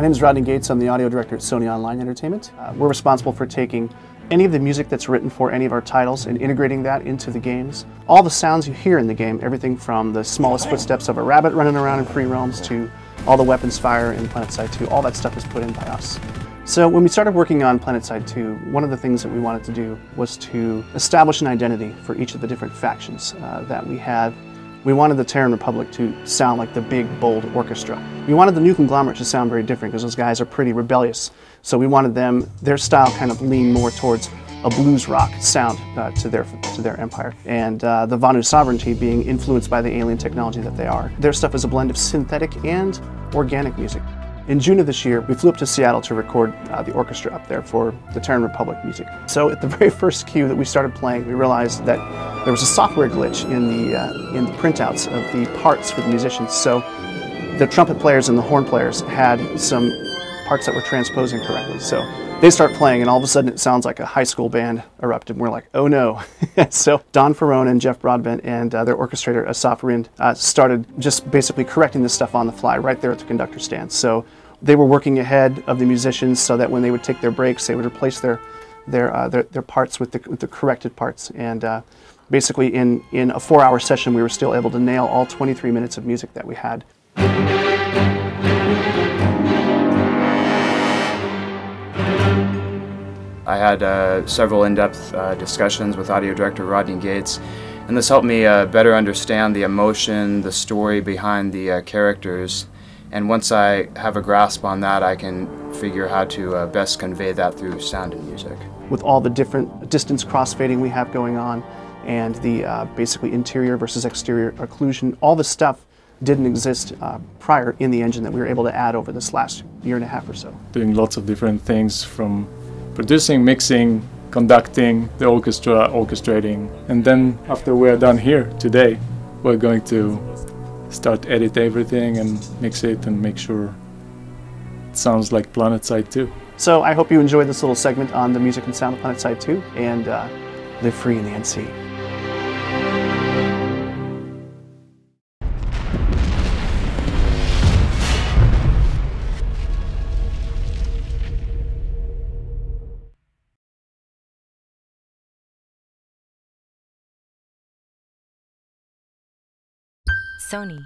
My name is Rodney Gates. I'm the audio director at Sony Online Entertainment. We're responsible for taking any of the music that's written for any of our titles and integrating that into the games. All the sounds you hear in the game, everything from the smallest footsteps of a rabbit running around in free roams to all the weapons fire in PlanetSide 2, all that stuff is put in by us. So when we started working on PlanetSide 2, one of the things that we wanted to do was to establish an identity for each of the different factions that we had. We wanted the Terran Republic to sound like the big, bold orchestra. We wanted the New Conglomerate to sound very different because those guys are pretty rebellious. So we wanted their style kind of lean more towards a blues rock sound to their empire. And the Vanu Sovereignty being influenced by the alien technology that they are. Their stuff is a blend of synthetic and organic music. In June of this year, we flew up to Seattle to record the orchestra up there for the Terran Republic music. So at the very first cue that we started playing, we realized that there was a software glitch in the printouts of the parts for the musicians. So the trumpet players and the horn players had some parts that were transposing correctly. So they start playing, and all of a sudden it sounds like a high school band erupted. We're like, oh no. So Don Ferrone and Jeff Broadbent and their orchestrator, Asaf Rind, started just basically correcting this stuff on the fly right there at the conductor stand. So they were working ahead of the musicians so that when they would take their breaks, they would replace their parts with the corrected parts. And basically in a 4-hour session, we were still able to nail all 23 minutes of music that we had. I had several in-depth discussions with audio director Rodney Gates, and this helped me better understand the emotion, the story behind the characters. And once I have a grasp on that, I can figure how to best convey that through sound and music. With all the different distance crossfading we have going on, and the basically interior versus exterior occlusion, all this stuff didn't exist prior in the engine that we were able to add over this last year and a half or so. Doing lots of different things from producing, mixing, conducting, the orchestra, orchestrating. And then after we're done here today, we're going to start edit everything and mix it and make sure it sounds like PlanetSide 2. So I hope you enjoyed this little segment on the music and sound of PlanetSide 2, and live free in the NC. Sony.